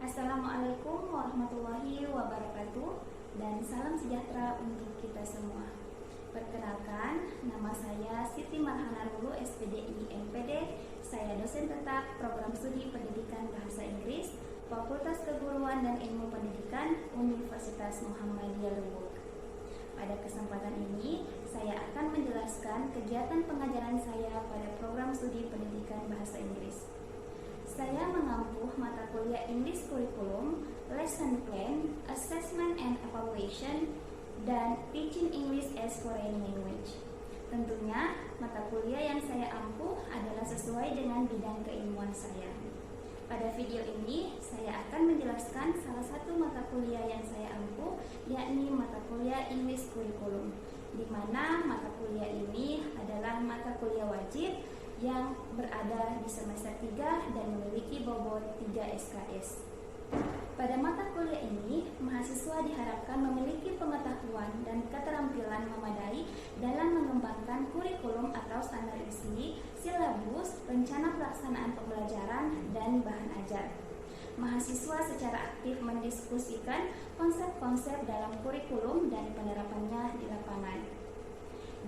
Assalamualaikum warahmatullahi wabarakatuh dan salam sejahtera untuk kita semua. Perkenalkan, nama saya Siti Marhana Rulu, SPDI MPD. Saya dosen tetap Program Studi Pendidikan Bahasa Inggris, Fakultas Keguruan dan Ilmu Pendidikan, Universitas Muhammadiyah Lubuk. Pada kesempatan ini, saya akan menjelaskan kegiatan pengajaran saya pada Program Studi Pendidikan Bahasa Inggris. Saya mengampu mata kuliah English Curriculum, Lesson Plan, Assessment and Evaluation, dan Teaching English as Foreign Language. Tentunya, mata kuliah yang saya ampuh adalah sesuai dengan bidang keilmuan saya. Pada video ini, saya akan menjelaskan salah satu mata kuliah yang saya ampuh, yakni mata kuliah English Curriculum, di mana mata kuliah ini adalah mata kuliah wajib yang berada di semester 3 dan memiliki bobot 3 SKS. Pada mata kuliah ini, mahasiswa diharapkan memiliki pengetahuan dan keterampilan memadai dalam mengembangkan kurikulum atau standar isi, silabus, rencana pelaksanaan pembelajaran, dan bahan ajar. Mahasiswa secara aktif mendiskusikan konsep-konsep dalam kurikulum dan penerapannya di lapangan.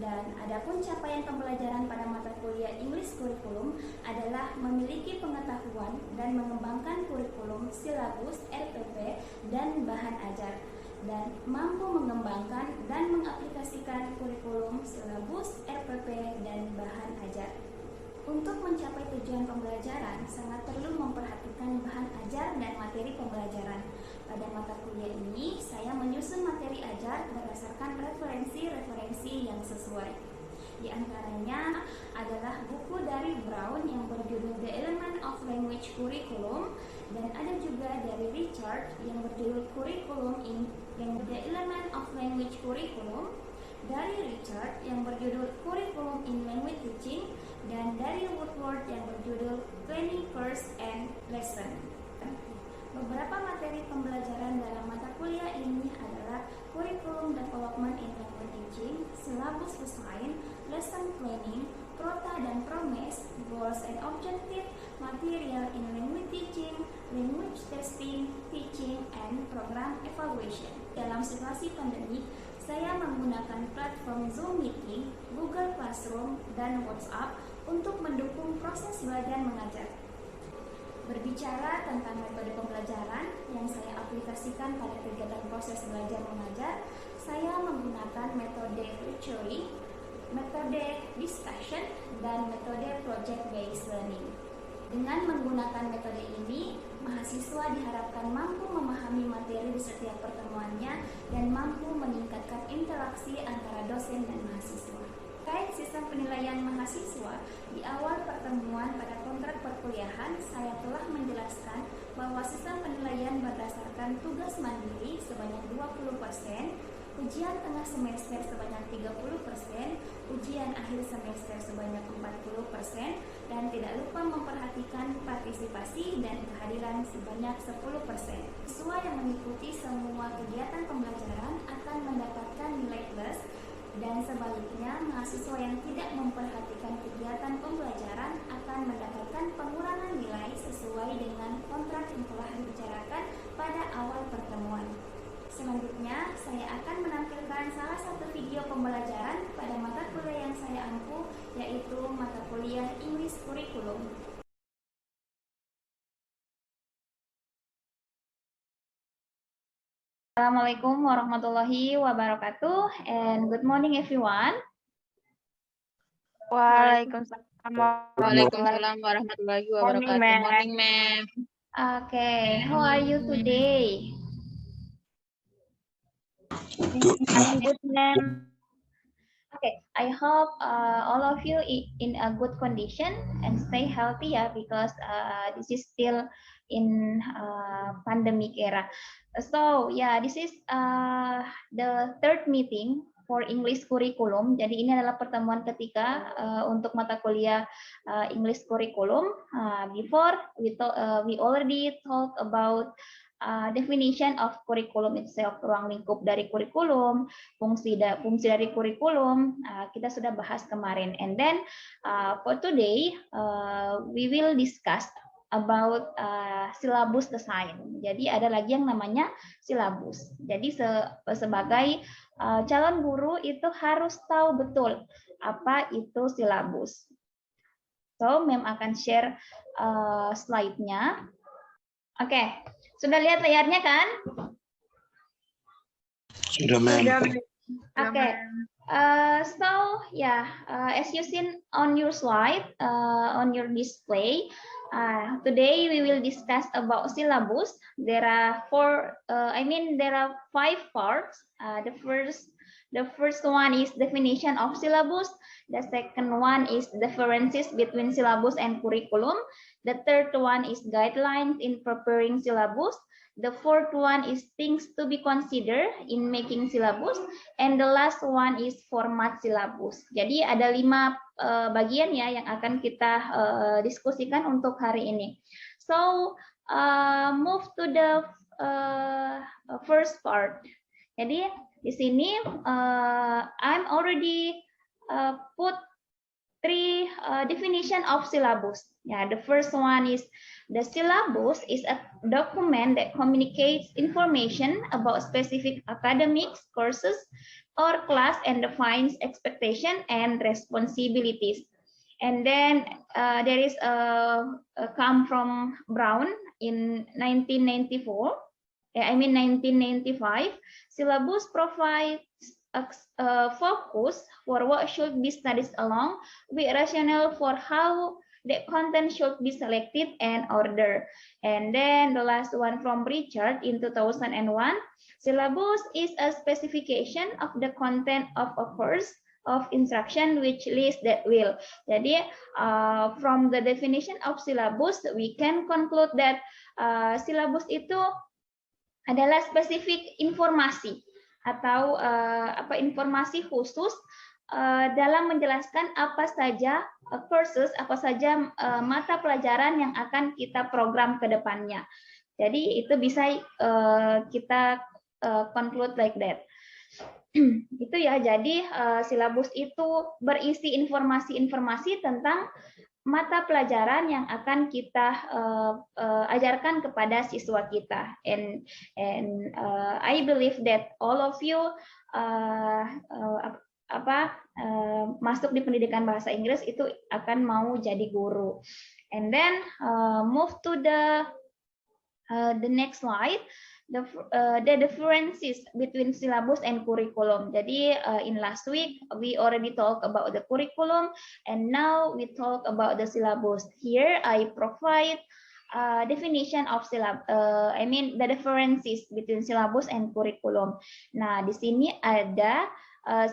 Dan adapun capaian pembelajaran pada mata kuliah English Curriculum adalah memiliki pengetahuan dan mengembangkan kurikulum, silabus, RPP, dan bahan ajar, dan mampu mengembangkan dan mengaplikasikan kurikulum, silabus, RPP, dan bahan ajar. Untuk mencapai tujuan pembelajaran, sangat perlu memperhatikan bahan ajar dan materi pembelajaran. Pada mata kuliah ini, saya menyusun materi ajar berdasarkan referensi-referensi yang sesuai. Di antaranya adalah buku dari Brown yang berjudul The Element of Language Curriculum, dan ada juga dari Richard yang berjudul The Element of Language Curriculum, dari Richard yang berjudul Curriculum in Language Teaching, dan dari Woodward yang berjudul Planning Course and Lesson. Beberapa materi pembelajaran dalam mata kuliah ini adalah Curriculum Development in Language Teaching, Syllabus Design, Lesson Planning, Prota dan Promise, Goals and Objective, Material in Language Teaching, Language Testing, Teaching, and Program Evaluation. Dalam situasi pandemi, saya menggunakan platform Zoom Meeting, Google Classroom, dan WhatsApp untuk mendukung proses belajar mengajar. Berbicara tentang metode pembelajaran yang saya aplikasikan pada kegiatan proses belajar mengajar, saya menggunakan metode theory, metode discussion, dan metode project-based learning. Dengan menggunakan metode ini, mahasiswa diharapkan mampu memahami materi di setiap pertemuannya dan mampu meningkatkan interaksi antara dosen dan mahasiswa. Terkait sistem penilaian mahasiswa, di awal pertemuan pada kontrak perkuliahan, saya telah menjelaskan bahwa sistem penilaian berdasarkan tugas mandiri sebanyak 20%, ujian tengah semester sebanyak 30%, ujian akhir semester sebanyak 40%, dan tidak lupa memperhatikan partisipasi dan kehadiran sebanyak 10%. Siswa yang mengikuti semua kegiatan pembelajaran akan mendapatkan nilai plus, dan sebaliknya, mahasiswa yang tidak memperhatikan kegiatan pembelajaran akan mendapatkan pengurangan nilai sesuai dengan kontrak yang telah dibicarakan pada awal pertemuan. Selanjutnya, saya akan menampilkan salah satu video pembelajaran pada mata kuliah yang saya ampuh, yaitu mata kuliah English Curriculum. Assalamualaikum warahmatullahi wabarakatuh, and good morning everyone. Waalaikumsalam warahmatullahi wabarakatuh. Morning, ma'am. Okay, how are you today? Good, ma'am. Okay, I hope all of you in a good condition and stay healthy, ya, because this is still in pandemic era. So yeah, this is the third meeting for English Curriculum. Jadi ini adalah pertemuan ketiga untuk mata kuliah English Curriculum. Before we already talk about definition of curriculum itself, ruang lingkup dari kurikulum, fungsi dari kurikulum, kita sudah bahas kemarin. And then for today we will discuss about syllabus design. Jadi ada lagi yang namanya silabus. Jadi sebagai calon guru itu harus tahu betul apa itu silabus. So, Mem akan share slide-nya. Oke, sudah lihat layarnya kan? Sudah, Mem. Oke. So yeah, as you seen on your slide, on your display, today we will discuss about syllabus. There are there are 5 parts. The first one is definition of syllabus. The second one is differences between syllabus and curriculum. The third one is guidelines in preparing syllabus. The fourth one is things to be considered in making syllabus, and the last one is format syllabus. Jadi ada 5 bagian ya yang akan kita diskusikan untuk hari ini. So move to the first part. Jadi di sini I'm already put 3 definition of syllabus. Yeah, the first one is the syllabus is a document that communicates information about specific academics, courses, or class and defines expectation and responsibilities. And then there is come from Brown in 1994. 1995. Syllabus provides focus for what should be studied along with rationale for how the content should be selected and ordered. And then the last one from Richard in 2001, syllabus is a specification of the content of a course of instruction which lists that will. Jadi from the definition of syllabus, we can conclude that syllabus itu adalah spesifik informasi atau informasi khusus dalam menjelaskan apa saja courses, apa saja mata pelajaran yang akan kita program ke depannya. Jadi itu bisa kita conclude like that. Itu ya, jadi silabus itu berisi informasi-informasi tentang mata pelajaran yang akan kita ajarkan kepada siswa kita. And I believe that all of you masuk di pendidikan bahasa Inggris itu akan mau jadi guru. And then move to the next slide. The differences between syllabus and curriculum. Jadi in last week we already talked about the curriculum, and now we talk about the syllabus. Here I provide definition of syllabus. The differences between syllabus and curriculum. Nah, di sini ada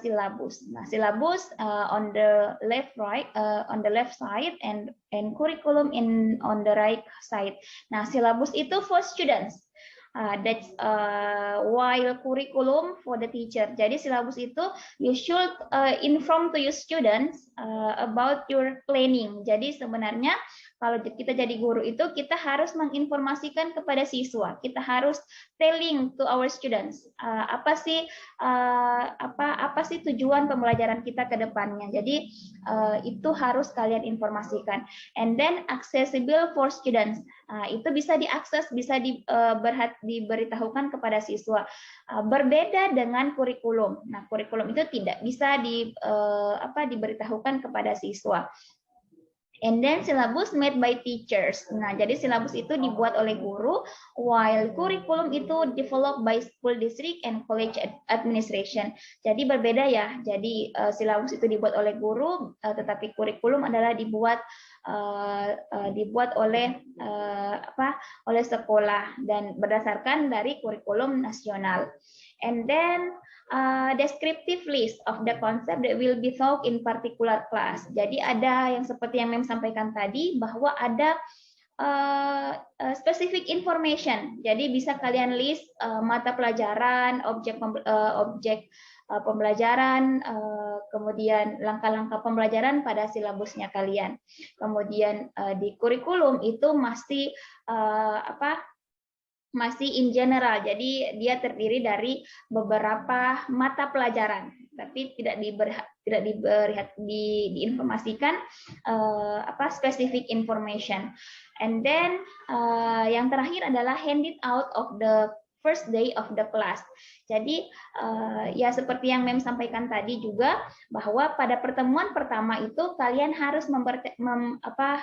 syllabus. Nah, syllabus on the left side and curriculum on the right side. Nah, syllabus itu for students. That's while curriculum for the teacher. Jadi syllabus itu you should inform to your students about your planning. Jadi sebenarnya kalau kita jadi guru itu kita harus menginformasikan kepada siswa. Kita harus telling to our students apa sih tujuan pembelajaran kita ke depannya. Jadi itu harus kalian informasikan. And then accessible for students. Itu bisa diakses, bisa diberitahukan kepada siswa. Berbeda dengan kurikulum. Nah, kurikulum itu tidak bisa diberitahukan kepada siswa. And then syllabus made by teachers. Nah, jadi syllabus itu dibuat oleh guru, while curriculum itu developed by school district and college administration. Jadi berbeda ya. Jadi syllabus itu dibuat oleh guru, tetapi kurikulum adalah dibuat oleh sekolah dan berdasarkan dari kurikulum nasional. And then descriptive list of the concept that will be taught in particular class. Jadi ada yang seperti yang Mem sampaikan tadi, bahwa ada specific information. Jadi bisa kalian list mata pelajaran, objek pembelajaran, kemudian langkah-langkah pembelajaran pada silabusnya kalian. Kemudian di kurikulum itu masih masih in general, jadi dia terdiri dari beberapa mata pelajaran, tapi tidak diinformasikan specific information. And then yang terakhir adalah handed out of the first day of the class. Jadi ya seperti yang Mem sampaikan tadi juga, bahwa pada pertemuan pertama itu kalian harus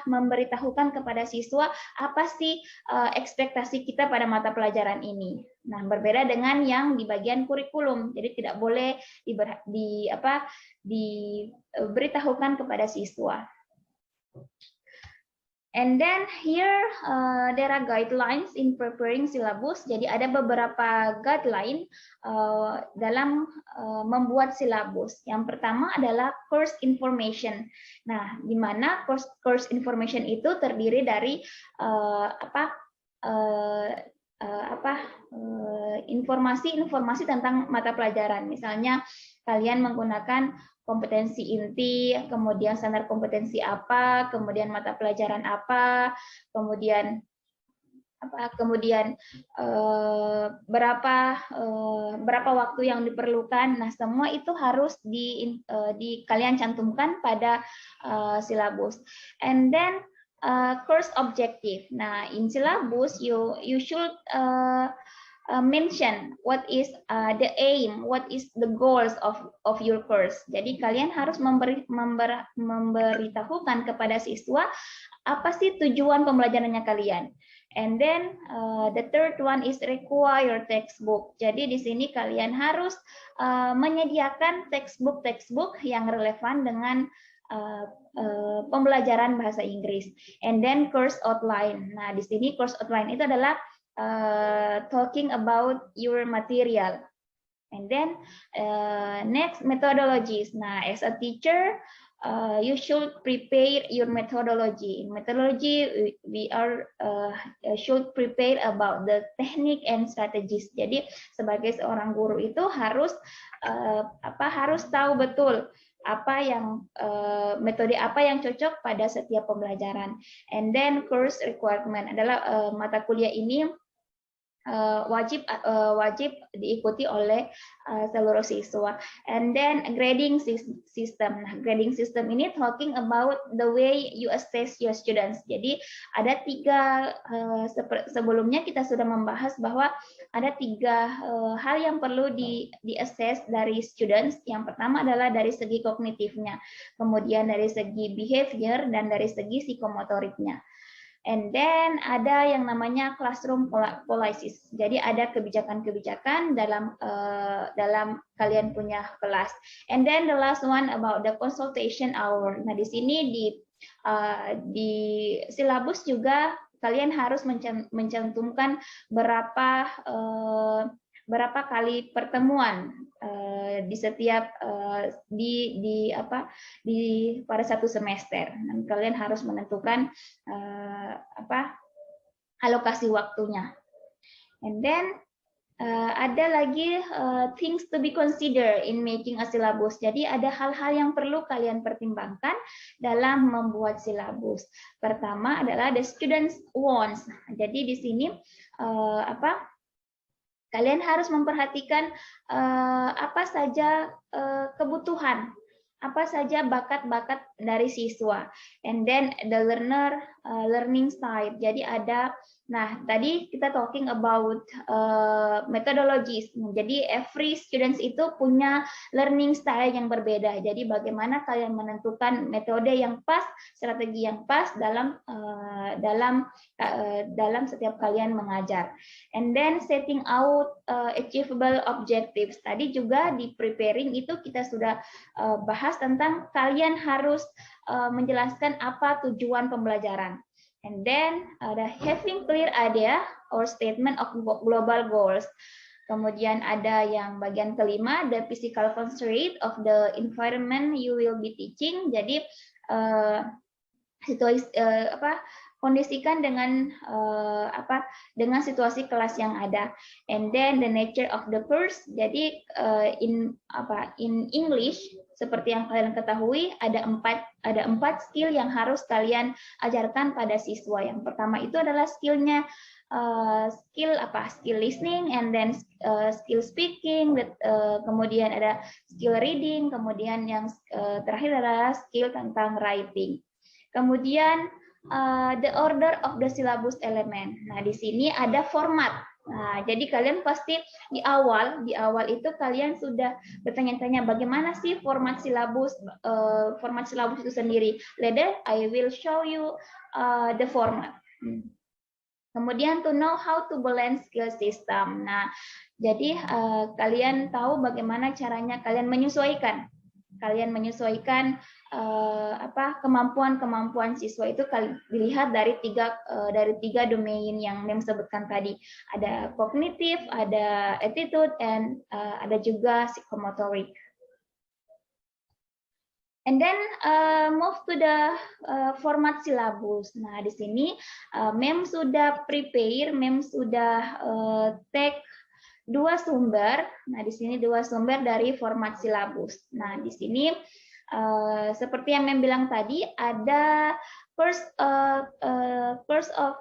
memberitahukan kepada siswa apa sih ekspektasi kita pada mata pelajaran ini. Nah, berbeda dengan yang di bagian kurikulum. Jadi tidak boleh diberitahukan kepada siswa. And then here there are guidelines in preparing syllabus. Jadi ada beberapa guideline dalam membuat silabus. Yang pertama adalah course information. Nah, di mana course information itu terdiri dari informasi-informasi tentang mata pelajaran. Misalnya kalian menggunakan kompetensi inti, kemudian standar kompetensi apa, kemudian mata pelajaran apa, kemudian berapa waktu yang diperlukan. Nah, semua itu harus kalian cantumkan pada silabus. And then course objective. Nah, in syllabus you should mention what is the aim, what is the goals of your course. Jadi kalian harus memberitahukan kepada siswa apa sih tujuan pembelajarannya kalian. And then the third one is require textbook. Jadi di sini kalian harus menyediakan textbook yang relevan dengan pembelajaran bahasa Inggris. And then course outline. Nah, di sini course outline itu adalah talking about your material. And then next, methodologies. Nah, as a teacher, you should prepare your methodology. In methodology, we should prepare about the technique and strategies. Jadi sebagai seorang guru itu harus tahu betul metode apa yang cocok pada setiap pembelajaran. And then course requirement adalah mata kuliah ini wajib diikuti oleh seluruh siswa. And then grading system. Nah, grading system ini talking about the way you assess your students. Jadi ada sebelumnya kita sudah membahas bahwa ada 3 hal yang perlu di-assess dari students. Yang pertama adalah dari segi kognitifnya, kemudian dari segi behavior, dan dari segi psikomotoriknya. And then ada yang namanya classroom policies. Jadi ada kebijakan-kebijakan dalam kalian punya kelas. And then the last one about the consultation hour. Nah, di sini di silabus juga kalian harus mencantumkan berapa kali pertemuan di setiap pada satu semester. Dan kalian harus menentukan alokasi waktunya. And then ada lagi things to be considered in making a syllabus. Jadi ada hal-hal yang perlu kalian pertimbangkan dalam membuat silabus. Pertama adalah the students wants. Jadi di sini kalian harus memperhatikan apa saja kebutuhan, apa saja bakat-bakat dari siswa. And then the learning style. Jadi tadi kita talking about methodologies. Jadi every students itu punya learning style yang berbeda. Jadi bagaimana kalian menentukan metode yang pas, strategi yang pas dalam setiap kalian mengajar. And then setting out achievable objectives. Tadi juga di preparing itu kita sudah bahas tentang kalian harus menjelaskan apa tujuan pembelajaran. And then ada having clear idea or statement of global goals. Kemudian ada yang bagian kelima, the physical constraint of the environment you will be teaching. Jadi kondisikan dengan situasi kelas yang ada. And then the nature of the course. Jadi in English, seperti yang kalian ketahui, ada empat skill yang harus kalian ajarkan pada siswa. Yang pertama itu adalah skillnya skill listening, and then skill speaking, kemudian ada skill reading, kemudian yang terakhir adalah skill tentang writing. Kemudian the order of the syllabus element. Nah, di sini ada format. Nah, jadi kalian pasti di awal itu kalian sudah bertanya-tanya bagaimana sih format silabus itu sendiri. Later I will show you the format. Kemudian to know how to balance skill system. Nah, jadi kalian tahu bagaimana caranya kalian menyesuaikan. Kemampuan siswa itu dilihat dari tiga domain yang Mem sebutkan tadi. Ada kognitif, ada attitude, and ada juga psikomotorik. And then move to the format syllabus. Nah, di sini Mem sudah prepare, Mem sudah take dua sumber. Nah, di sini dua sumber dari format syllabus. Nah, di sini seperti yang Mem bilang tadi, ada first of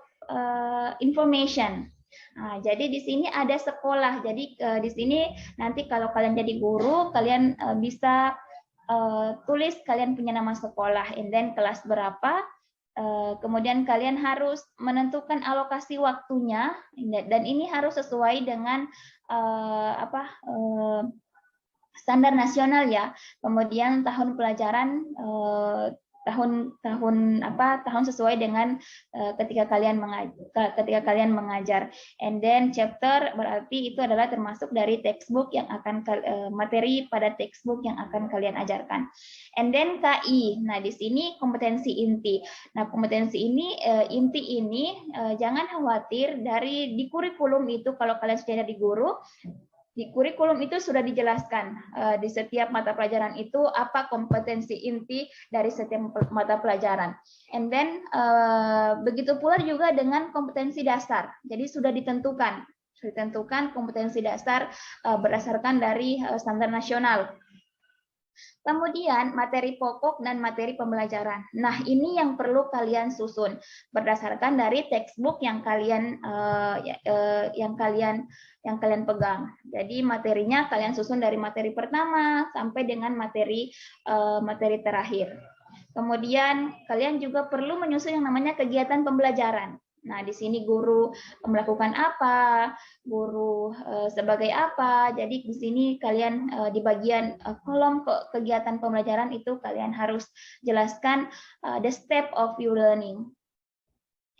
information. Nah, jadi di sini ada sekolah. Jadi di sini nanti kalau kalian jadi guru, kalian bisa tulis kalian punya nama sekolah, and then kelas berapa, kemudian kalian harus menentukan alokasi waktunya, dan ini harus sesuai dengan standar nasional ya. Kemudian tahun pelajaran tahun sesuai dengan ketika kalian mengajar. And then chapter berarti itu adalah termasuk dari textbook yang akan materi pada textbook yang akan kalian ajarkan. And then KI. Nah, di sini kompetensi inti. Nah, kompetensi ini inti ini jangan khawatir, di kurikulum itu kalau kalian sudah jadi guru, di kurikulum itu sudah dijelaskan di setiap mata pelajaran itu apa kompetensi inti dari setiap mata pelajaran. And then begitu pula juga dengan kompetensi dasar. Jadi sudah ditentukan kompetensi dasar berdasarkan dari standar nasional. Kemudian materi pokok dan materi pembelajaran. Nah, ini yang perlu kalian susun berdasarkan dari textbook yang kalian pegang. Jadi materinya kalian susun dari materi pertama sampai dengan materi terakhir. Kemudian kalian juga perlu menyusun yang namanya kegiatan pembelajaran. Nah, di sini guru melakukan apa, guru sebagai apa. Jadi di sini kalian di bagian kolom kegiatan pembelajaran itu kalian harus jelaskan the step of your learning.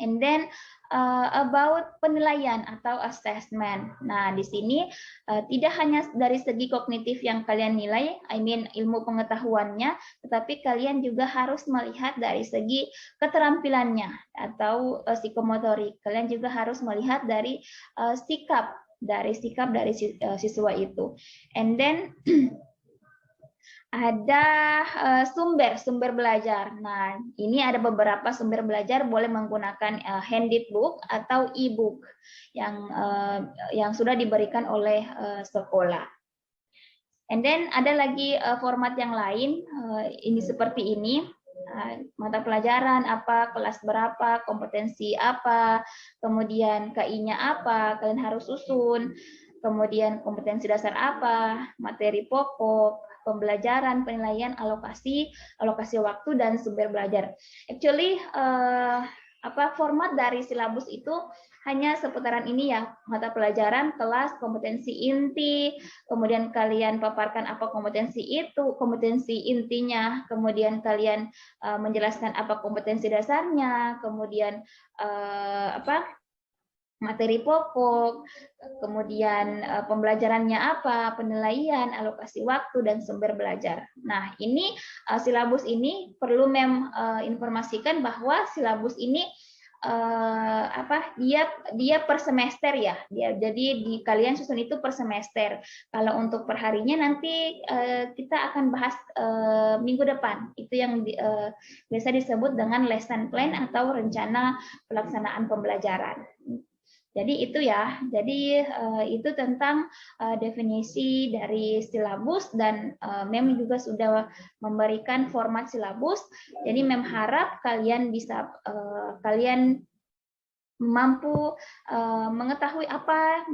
And then about penilaian atau assessment. Nah, di sini tidak hanya dari segi kognitif yang kalian nilai, ilmu pengetahuannya, tetapi kalian juga harus melihat dari segi keterampilannya atau psikomotorik. Kalian juga harus melihat dari sikap dari siswa itu. And then ada sumber belajar. Nah, ini ada beberapa sumber belajar, boleh menggunakan handed book atau e-book yang sudah diberikan oleh sekolah. And then ada lagi format yang lain, ini seperti ini. Mata pelajaran apa, kelas berapa, kompetensi apa, kemudian KI-nya apa, kalian harus susun. Kemudian kompetensi dasar apa, materi pokok, pembelajaran, penilaian, alokasi waktu, dan sumber belajar. Actually, format dari silabus itu hanya seputaran ini ya, mata pelajaran, kelas, kompetensi inti, kemudian kalian paparkan apa kompetensi itu, kompetensi intinya, kemudian kalian menjelaskan apa kompetensi dasarnya, kemudian materi pokok, kemudian pembelajarannya apa, penilaian, alokasi waktu, dan sumber belajar. Nah, ini silabus ini perlu informasikan bahwa silabus ini dia per semester ya. Jadi kalian susun itu per semester. Kalau untuk perharinya nanti kita akan bahas minggu depan. Itu yang biasa disebut dengan lesson plan atau rencana pelaksanaan pembelajaran. Jadi itu ya, itu tentang definisi dari silabus, dan Mem juga sudah memberikan format silabus. Jadi Mem harap kalian bisa mampu mengetahui apa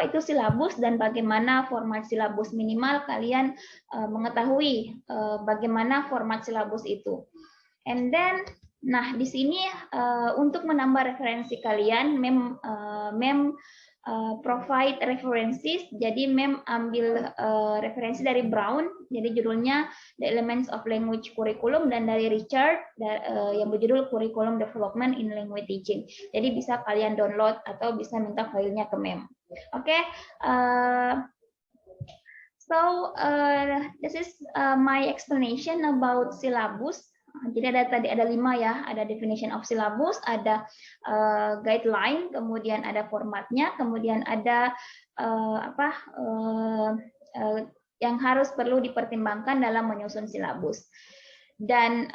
itu silabus dan bagaimana format silabus. Minimal kalian mengetahui bagaimana format silabus itu. And then, nah di sini untuk menambah referensi kalian, mem provide references. Jadi mem ambil referensi dari Brown, jadi judulnya The Elements of Language Curriculum, dan dari Richard yang berjudul Curriculum Development in Language Teaching. Jadi bisa kalian download atau bisa minta filenya ke mem. Oke, so this is my explanation about syllabus. Jadi ada 5 ya, ada definition of syllabus, ada guideline, kemudian ada formatnya, kemudian ada yang harus perlu dipertimbangkan dalam menyusun silabus. Dan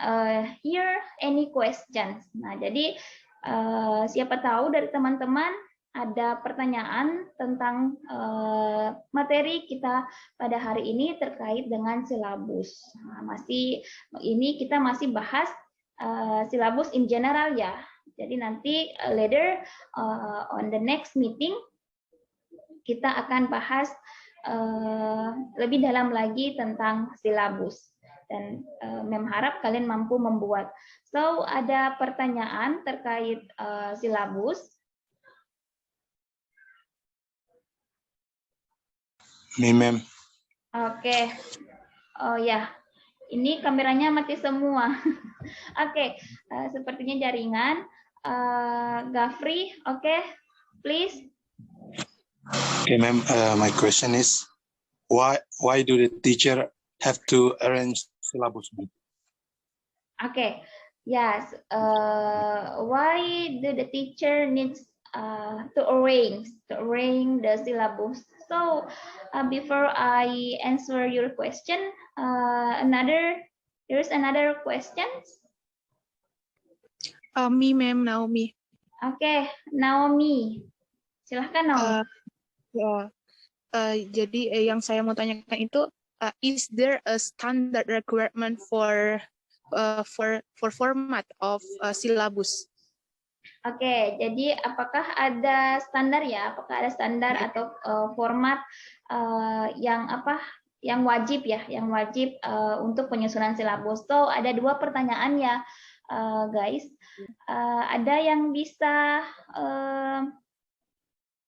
here any questions. Nah, jadi siapa tahu dari teman-teman ada pertanyaan tentang materi kita pada hari ini terkait dengan silabus. Nah, kita masih bahas silabus in general ya. Jadi nanti later on the next meeting kita akan bahas lebih dalam lagi tentang silabus. Dan mem harap kalian mampu membuat. So ada pertanyaan terkait silabus. Mem. Oke. Oh ya, ini kameranya mati semua. Oke, sepertinya jaringan. Gafri, oke, please. Okay, ma'am. My question is, why do the teacher have to arrange syllabus? Okay, yes. Why do the teacher needs to arrange the syllabus? So before I answer your question, there's another question. Me, ma'am, Naomi. Okay, Naomi, silahkan Naomi. Jadi yang saya mau tanyakan itu, is there a standard requirement for format of syllabus? Oke, jadi apakah ada standar ya? Apakah ada standar atau format yang wajib ya? Yang wajib untuk penyusunan silabus. So ada 2 pertanyaan ya, guys. Ada yang bisa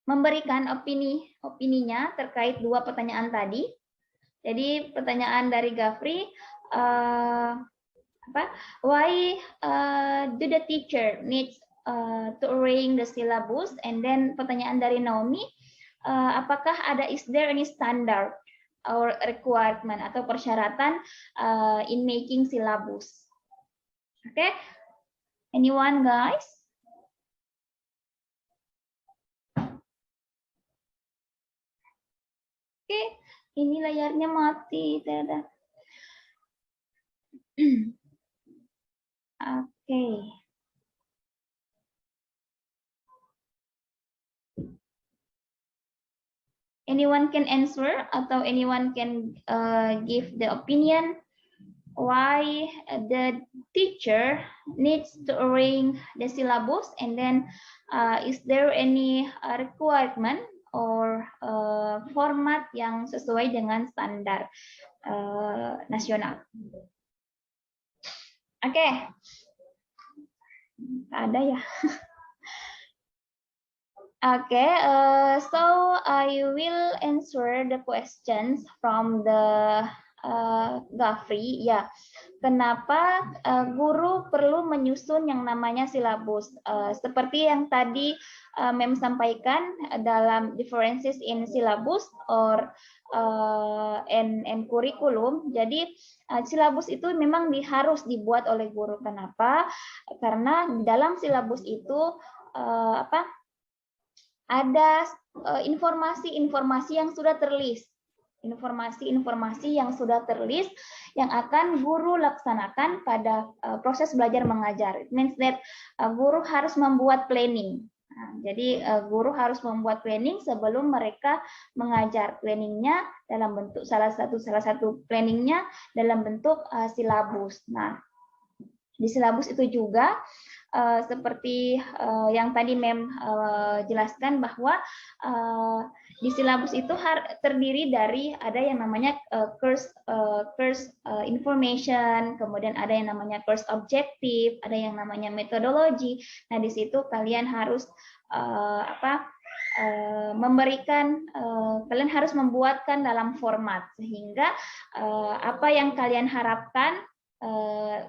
memberikan opininya terkait 2 pertanyaan tadi. Jadi pertanyaan dari Gafri, why do the teacher needs to arrange the syllabus? And then pertanyaan dari Naomi, apakah is there any standard or requirement atau persyaratan in making syllabus? Okay, anyone guys? Oke, ini layarnya mati, dadah. Oke. Anyone can answer atau anyone can give the opinion why the teacher needs to arrange the syllabus, and then is there any requirement or format yang sesuai dengan standar nasional. Oke. Ada ya. Okay, so I will answer the questions from the Gafri. Ya, kenapa guru perlu menyusun yang namanya silabus? Seperti yang tadi Mem sampaikan dalam differences in syllabus or and curriculum. Jadi silabus itu memang harus dibuat oleh guru. Kenapa? Karena dalam silabus itu ada informasi-informasi yang sudah terlist, informasi-informasi yang sudah terlist yang akan guru laksanakan pada proses belajar mengajar. It means that guru harus membuat planning. Nah, jadi guru harus membuat planning sebelum mereka mengajar. Planningnya dalam bentuk salah satu planningnya dalam bentuk silabus. Nah, di silabus itu juga seperti yang tadi Mem jelaskan bahwa di silabus itu terdiri dari ada yang namanya course information, kemudian ada yang namanya course objective, ada yang namanya metodologi. Nah, di situ kalian harus kalian harus membuatkan dalam format sehingga apa yang kalian harapkan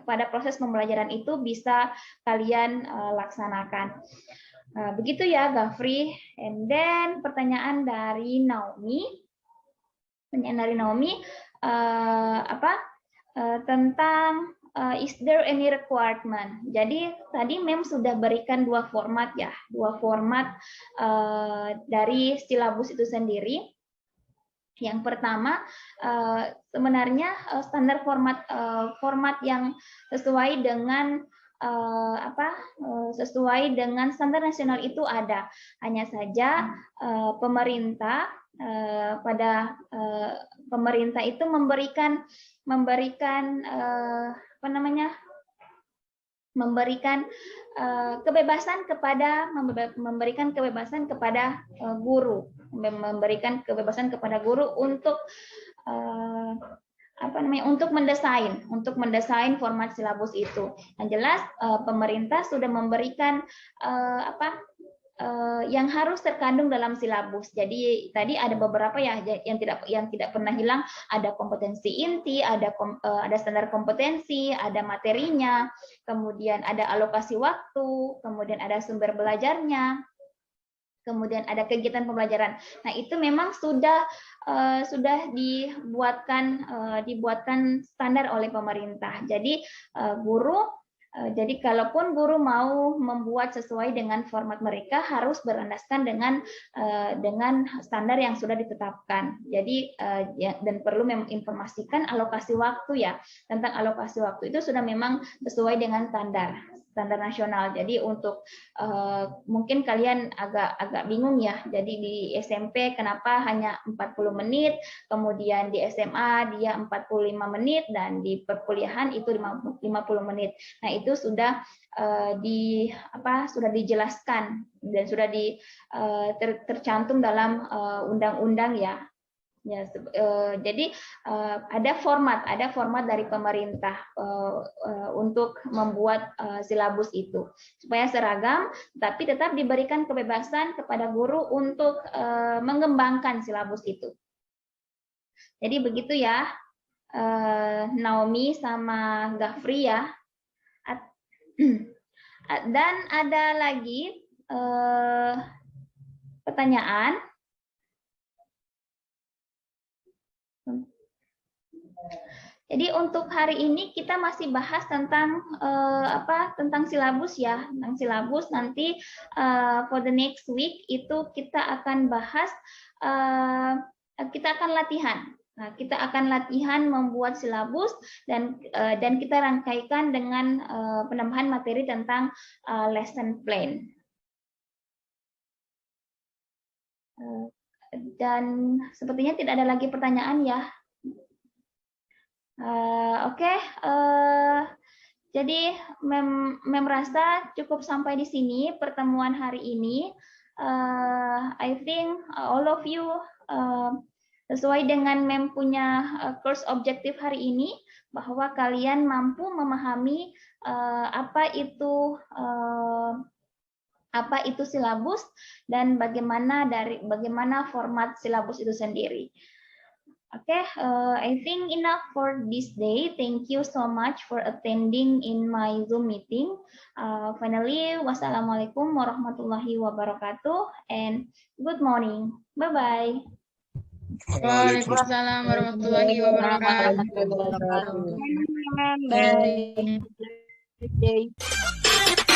pada proses pembelajaran itu bisa kalian laksanakan. Begitu ya, Gafri. And then pertanyaan dari Naomi. Tentang is there any requirement? Jadi tadi Mem sudah berikan dua format ya, dua format dari silabus itu sendiri. Yang pertama sebenarnya standar format yang sesuai dengan sesuai dengan standar nasional itu ada. Hanya saja pemerintah itu memberikan kebebasan kepada guru untuk mendesain format silabus itu. Yang jelas pemerintah sudah memberikan yang harus terkandung dalam silabus. Jadi tadi ada beberapa ya yang tidak pernah hilang, ada kompetensi inti, ada standar kompetensi, ada materinya, kemudian ada alokasi waktu, kemudian ada sumber belajarnya, kemudian ada kegiatan pembelajaran. Nah, itu memang sudah dibuatkan standar oleh pemerintah. Jadi kalaupun guru mau membuat sesuai dengan format mereka harus berlandaskan dengan standar yang sudah ditetapkan. Jadi dan perlu menginformasikan alokasi waktu ya. Tentang alokasi waktu itu sudah memang sesuai dengan standar nasional. Jadi untuk mungkin kalian agak bingung ya. Jadi di SMP kenapa hanya 40 menit, kemudian di SMA dia 45 menit dan di perkuliahan itu 50 menit. Nah, itu sudah dijelaskan dan sudah tercantum dalam undang-undang ya. Ya, jadi ada format dari pemerintah untuk membuat silabus itu supaya seragam, tapi tetap diberikan kebebasan kepada guru untuk mengembangkan silabus itu. Jadi begitu ya, Naomi sama Gafri ya. Dan ada lagi pertanyaan. Jadi untuk hari ini kita masih bahas tentang tentang silabus ya, tentang silabus. Nanti for the next week itu kita akan bahas, kita akan latihan. Nah, kita akan latihan membuat silabus dan kita rangkaikan dengan penambahan materi tentang lesson plan. Dan sepertinya tidak ada lagi pertanyaan ya. Oke. Jadi Mem rasa cukup sampai di sini pertemuan hari ini. I think all of you sesuai dengan Mem punya course objektif hari ini, bahwa kalian mampu memahami apa itu silabus dan bagaimana format silabus itu sendiri. Okay, I think enough for this day. Thank you so much for attending in my Zoom meeting. Finally, wassalamualaikum warahmatullahi wabarakatuh and good morning. Bye-bye. Waalaikumsalam warahmatullahi wabarakatuh. Bye.